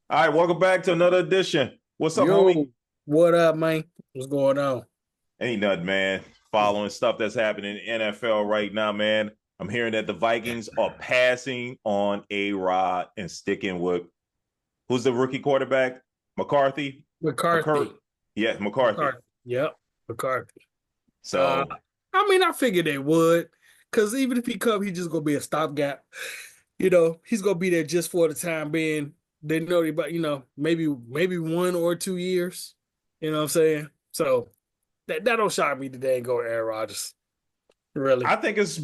All right, welcome back to another edition. What's up, homie? Yo, what up, man? What's going on? Ain't nothing, man. Following stuff that's happening in the NFL right now, man. I'm hearing that the Vikings are passing on A-Rod and sticking with who's the rookie quarterback? McCarthy? McCur- McCarthy. yeah, McCarthy. McCarthy. Yep, McCarthy. Uh, So I figured they would, because even if he come, he's just gonna be a stopgap. He's gonna be there just for the time being. They know about, maybe 1 or 2 years. You know what I'm saying? So that don't shock me that they ain't go Aaron Rodgers. Really. I think it's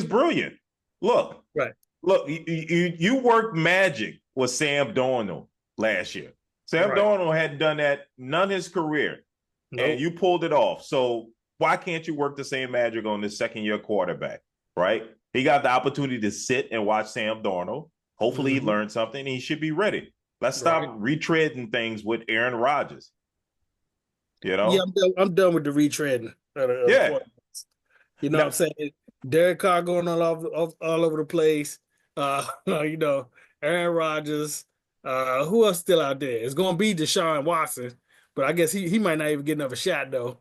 brilliant. Look, Right. look, you worked magic with Sam Darnold last year. Sam Right. Darnold hadn't done that none his career, and Nope. you pulled it off. So why can't you work the same magic on this second year quarterback? Right? He got the opportunity to sit and watch Sam Darnold. Hopefully, he Hmm. learned something. And he should be ready. Let's Right. stop retreading things with Aaron Rodgers. You Yeah, know? I'm done with the retreading of the Yeah. quarterback. You know what I'm Now, saying? Derek Carr going all over the place. You know, Aaron Rodgers. Who else still out there? It's gonna be Deshaun Watson, but I guess he might not even get another shot though.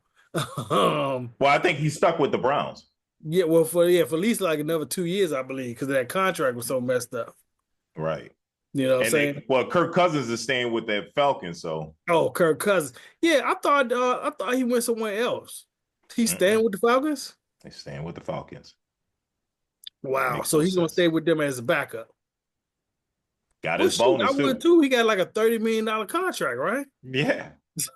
um, well, I think he's stuck with the Browns. yeah, well for at least like another 2 years, I believe, because that contract was so messed up. Right. You know what I'm And saying? Kirk Cousins is staying with that Falcons, so Oh, Kirk Cousins. Yeah, I thought he went somewhere else. He's staying mm-mm. with the Falcons? He's staying with the Falcons. Wow. Makes So no he's gonna sense. stay with them as a backup. Got Well, his shoot, I bonus would too. too. He got like a $30 million contract, right? Yeah.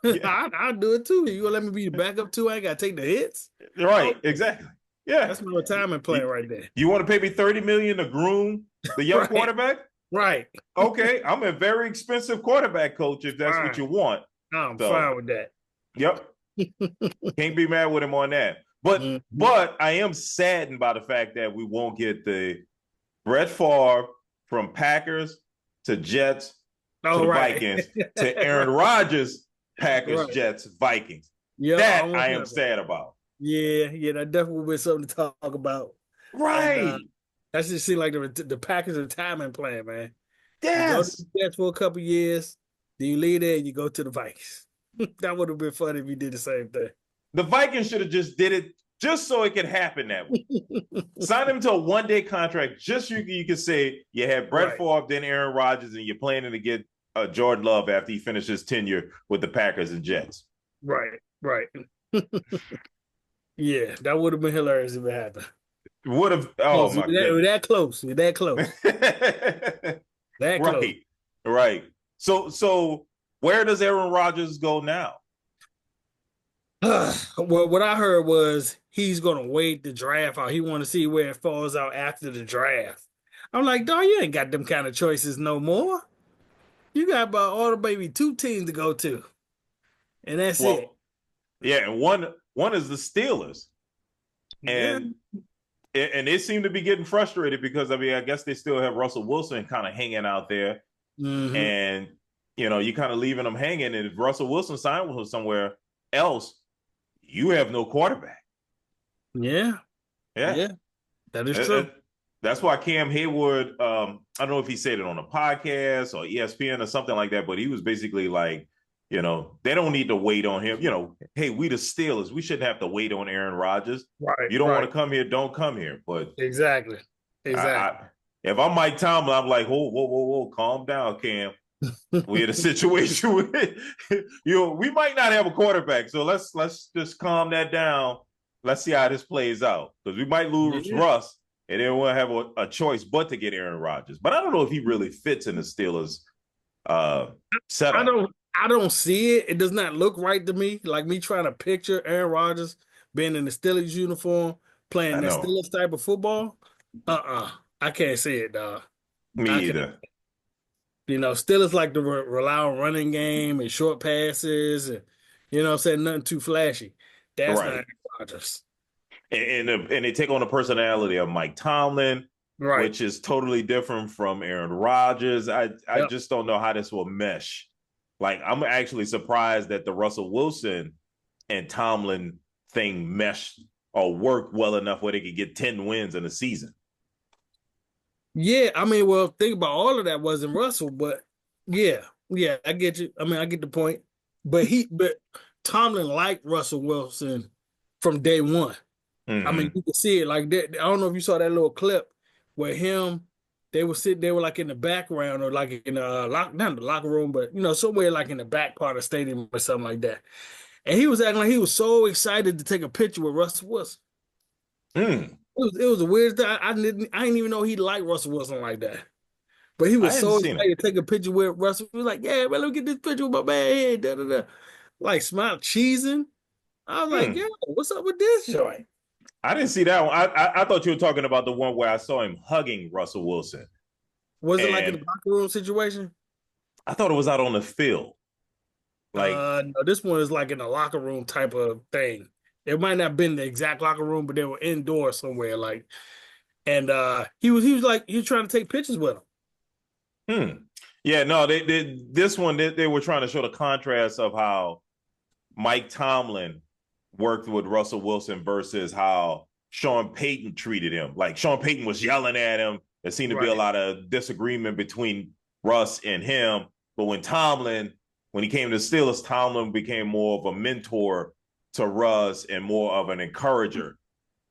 Yeah. I'll do it too. You gonna let me be the backup too? I ain't gotta take the hits. Right. Okay, Exactly. Yeah. that's my retirement You, plan right there. you want to pay me 30 million to groom the young Right, quarterback? right. Okay. I'm a very expensive quarterback coach if that's what Fine. you want. I'm So fine with that. yep. Can't be mad with him on that. But Mhm. but I am saddened by the fact that we won't get the Brett Favre from Packers to Jets to Oh, the right. Vikings to Aaron Right, Rodgers, Packers, right. Jets, Vikings. Yeah, That almost I am happened. sad about. Yeah, yeah, that definitely would be something to talk about. And Right. that just seemed like the Packers retirement plan, man. You go to Yes. the Jets for a couple years, then you leave there and you go to the Vikings. That would have been funny if you did the same thing. The Vikings should have just did it just so it could happen that way. Sign him to a one-day contract just so you can say you had Brett Right, Favre, then Aaron Rodgers, and you're planning to get Jordan Love after he finishes tenure with the Packers and Jets. right, right. Yeah, that would have been hilarious if it happened. Would have, oh Close. my We're goodness. that close. We're that close. That close. Right, right. So where does Aaron Rodgers go now? Well, what I heard was he's gonna wait the draft out. He want to see where it falls out after the draft. I'm like, dog, you ain't got them kind of choices no more. You got about all the maybe 2 teams to go to, and that's it. Well, yeah, and one is the Steelers, Yeah. and they seem to be getting frustrated because I mean I guess they still have Russell Wilson kind of hanging out there, Hmm. and you kind of leaving them hanging. And if Russell Wilson signed with somewhere else, you have no quarterback. Yeah. Yeah, Yeah. That is It- true. it- that's why Cam Hayward. I don't know if he said it on a podcast or ESPN or something like that, but he was basically like, they don't need to wait on him. Hey, we the Steelers, we shouldn't have to wait on Aaron Rodgers. Right. You don't want Right. to come here, don't come here. But Exactly. I, Exactly. I if I'm Mike Tomlin, I'm like, whoa, whoa, whoa, whoa, calm down, Cam. We're in a situation where we might not have a quarterback, so let's just calm that down. Let's see how this plays out because we might lose Yeah. Russ, and then we'll have a choice but to get Aaron Rodgers. But I don't know if he really fits in the Steelers uh, I setup. don't I don't see it. It does not look right to me. Like me trying to picture Aaron Rodgers being in the Steelers uniform, I playing that know Steelers type of football. I can't see it, dog. me I can't. either. Steelers like to rely on running game and short passes and what I'm saying, nothing too flashy. That's not Right, Aaron Rodgers. and they take on the personality of Mike Tomlin, Right. which is totally different from Aaron Rodgers. I Yep. just don't know how this will mesh. Like I'm actually surprised that the Russell Wilson and Tomlin thing meshed or worked well enough where they could get 10 wins in a season. Yeah, I mean, well, think about all of that wasn't Russell, but yeah. Yeah, I get you. I mean, I get the point. But Tomlin liked Russell Wilson from day one. I mean, Mm-hmm. you can see it like that. I don't know if you saw that little clip where they were like in the background or like in the not in the locker room, but somewhere like in the back part of the stadium or something like that. And he was acting like he was so excited to take a picture with Russell Wilson. Mm. It was the weirdest thing. I didn't even know he liked Russell Wilson like that. But he I was hadn't so seen it. excited to take a picture with Russell. He was like, "Yeah, man, let me get this picture with my man here." Da, da, da. Like smile cheesing. I was like, Hmm. "Yo, what's up with this joint?" I didn't see that one. I thought you were talking about the one where I saw him hugging Russell Wilson, Was it like in the and locker room situation? I thought it was out on the field. Like, No, this one is like in a locker room type of thing. It might not have been the exact locker room, but they were indoors somewhere. Like, and he was like he was trying to take pictures with him. yeah, no, this one they were trying to show the contrast of how Mike Tomlin worked with Russell Wilson versus how Sean Payton treated him. Like Sean Payton was yelling at him. There seemed to be a Right. lot of disagreement between Russ and him. But when he came to the Steelers, Tomlin became more of a mentor to Russ and more of an encourager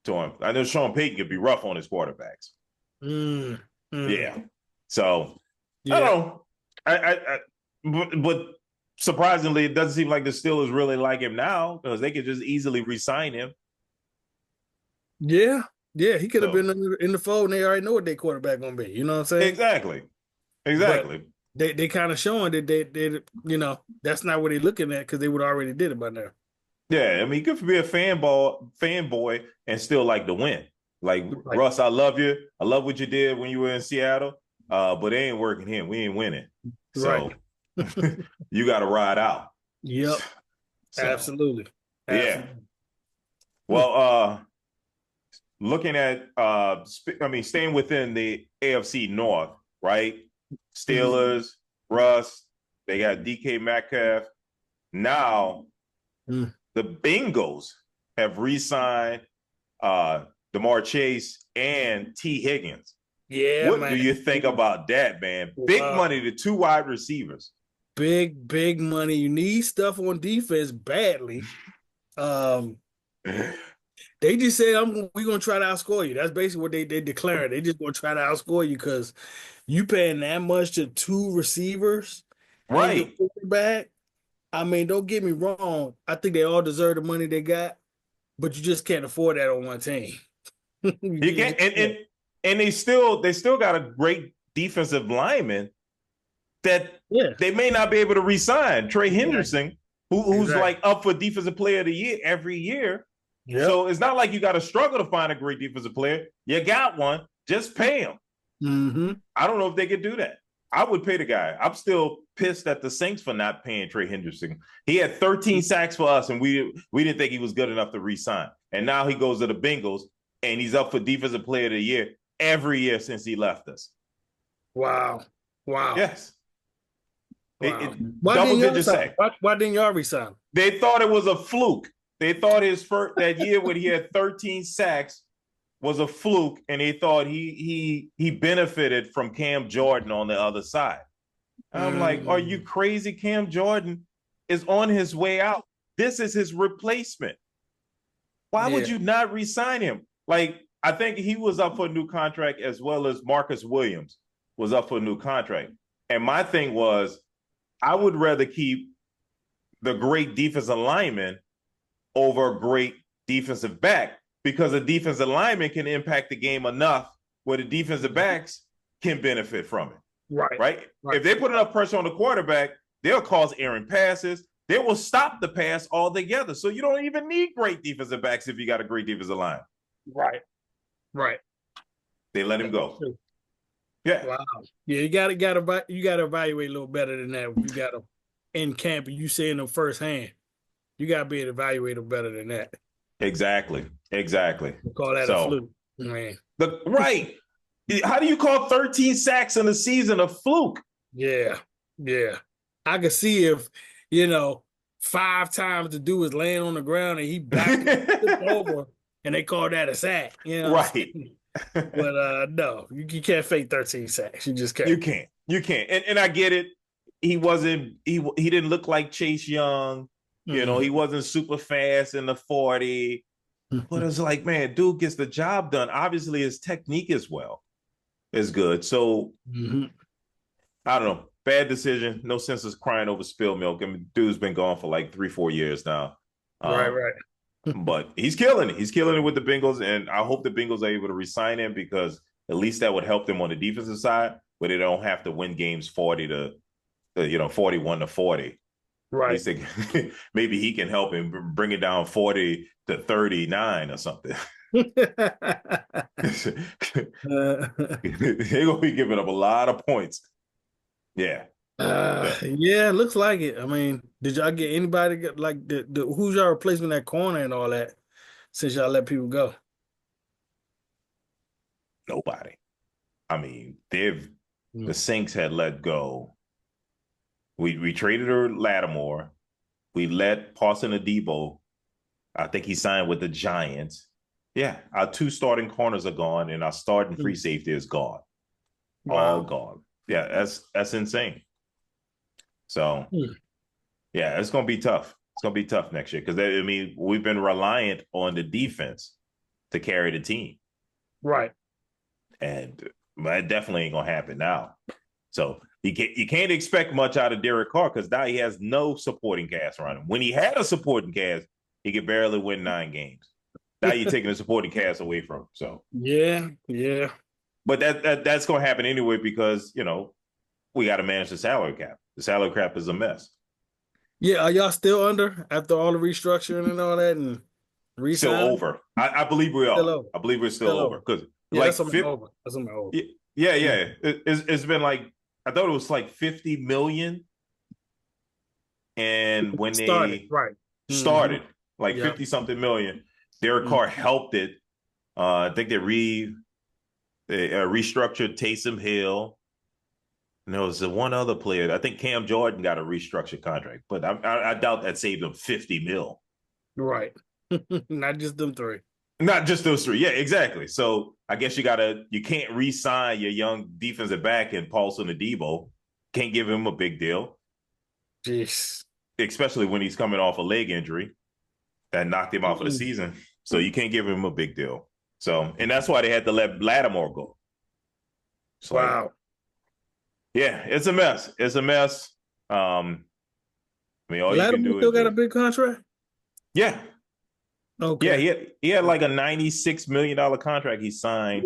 to him. I know Sean Payton could be rough on his quarterbacks. Mm, Yeah. mm. So I Yeah. don't know. But surprisingly, it doesn't seem like the Steelers really like him now because they could just easily re-sign him. Yeah. Yeah. He could have So been in the fold and they already know what their quarterback gonna be. You know what I'm saying? exactly, But exactly. they kind of showing that they that's not what they're looking at because they would already did it by now. Yeah, I mean, you could be a fanboy, and still like to win. Like Right. Russ, I love you. I love what you did when you were in Seattle. But it ain't working here. We ain't winning. Right. So you got to ride out. Yep. So Absolutely. yeah. Absolutely. Hmm. Well, looking at staying within the AFC North, right? Mhm. Steelers, Russ, they got DK Metcalf. Now Mm. the Bengals have re-signed DeMar Chase and T. Higgins. Yeah, What do man. you think about that, man? Big Wow. money to two wide receivers. Big money. You need stuff on defense badly. Um, they just said we're gonna try to outscore you. That's basically what they declared. They just gonna try to outscore you because you paying that much to two receivers and your Right. quarterback. I mean, don't get me wrong. I think they all deserve the money they got, but you just can't afford that on one team. You You can't just can't. and they still got a great defensive lineman that Yeah, they may not be able to re-sign. Trey exactly. Henderson, who's Exactly. like up for defensive player of the year every year. Yep. So it's not like you got to struggle to find a great defensive player. You got one, just pay him. Mm-hmm. I don't know if they could do that. I would pay the guy. I'm still pissed at the Saints for not paying Trey Henderson. He had 13 sacks for us, and we didn't think he was good enough to re-sign. And now he goes to the Bengals, and he's up for defensive player of the year every year since he left us. Wow. Wow. Yes, Wow. Why double didn't y'all digit resign? sack. Why didn't y'all resign? They thought it was a fluke. They thought his first that year when he had 13 sacks was a fluke, and they thought he benefited from Cam Jordan on the other side. I'm like, are you Mm, crazy? Cam Jordan is on his way out. This is his replacement. Why would yeah. you not re-sign him? Like, I think he was up for a new contract as well as Marcus Williams was up for a new contract. And my thing was, I would rather keep the great defensive lineman over a great defensive back because a defensive lineman can impact the game enough where the defensive backs can benefit from it. Right. Right? Right. If they put enough pressure on the quarterback, they'll cause errant passes. They will stop the pass altogether. So you don't even need great defensive backs if you got a great defensive line. Right. Right. They let him That's go. true. Yeah, Wow. Yeah, you gotta evaluate a little better than that. You gotta in camp and you seeing them firsthand. You gotta be able to evaluate them better than that. exactly. Exactly. We call that a So fluke. Man. right. How do you call 13 sacks in a season a fluke? Yeah. Yeah. I could see if, you know, 5 times the dude was laying on the ground and he backed flipped over and they call that a sack. You know what I'm Right. saying? But no, you can't fake 13 sacks. You just You can't. can't. You can't. And I get it. he wasn't he didn't look like Chase Young. You know, he wasn't super fast in the 40. But it's like, man, dude gets the job done. Obviously, his technique as well is good. So I don't know. Bad decision. No sense of crying over spilled milk. I mean, dude's been gone for like 3-4 years now. Right. But he's killing it. He's killing it with the Bengals, and I hope the Bengals are able to re-sign him because at least that would help them on the defensive side, where they don't have to win games 41-40. Right. At least they, maybe he can help him bring it down 40-39 or something. They're gonna be giving up a lot of points. Yeah. Yeah, looks like it. I mean, did y'all get anybody like the who's y'all replacement at corner and all that since y'all let people go? Nobody. I mean, the Saints had let go. We traded her Lattimore. We let Paulson Adebo. I think he signed with the Giants. Yeah, our 2 starting corners are gone, and our starting free safety is gone. Wow. All gone. Yeah, that's insane. So, yeah, it's going to be tough. It's going to be tough next year because, I mean, we've been reliant on the defense to carry the team. Right. And that definitely ain't going to happen now. So, you can't expect much out of Derek Carr because now he has no supporting cast around him. When he had a supporting cast, he could barely win 9 games. Now you're taking the supporting cast away from him. So yeah. But that's going to happen anyway because we got to manage the salary cap. The salary cap is a mess. Yeah, are y'all still under after all the restructuring and all that and still over? I believe we are. I believe we're still over because that's something over. That's something over. Yeah. It's been like I thought it was like 50 million, and when they started like 50 something million, Derek Carr helped it. I think they restructured Taysom Hill. And there was one other player. I think Cam Jordan got a restructured contract, but I doubt that saved him 50 mil. Right. Not just them 3. Not just those 3. Yeah, exactly. So I guess you can't re-sign your young defensive back in Paulson Adebo. Can't give him a big deal. Jeez. Especially when he's coming off a leg injury that knocked him out for the season. So you can't give him a big deal. So, and that's why they had to let Lattimore go. So, wow. Yeah, it's a mess. It's a mess. I mean, all Lattimore you can do still got a big contract? Yeah. Okay. Yeah, he had like a $96 million contract he signed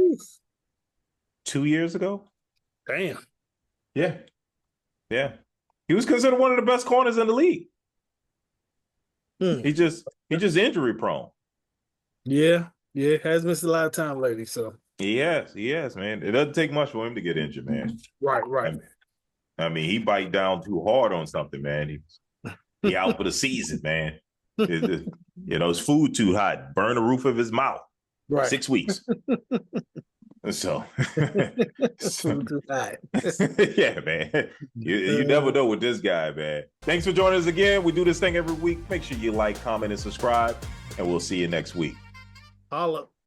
2 years ago. Damn. Yeah. He was considered one of the best corners in the league. He just injury prone. Yeah, has missed a lot of time lately. So he has, man. It doesn't take much for him to get injured, man. Right. I mean, he bite down too hard on something, man. He out for the season, man. His food too hot, burn the roof of his mouth. Right. 6 weeks. So food too hot. Yeah, man. You never know with this guy, man. Thanks for joining us again. We do this thing every week. Make sure you like, comment, and subscribe, and we'll see you next week. Holla.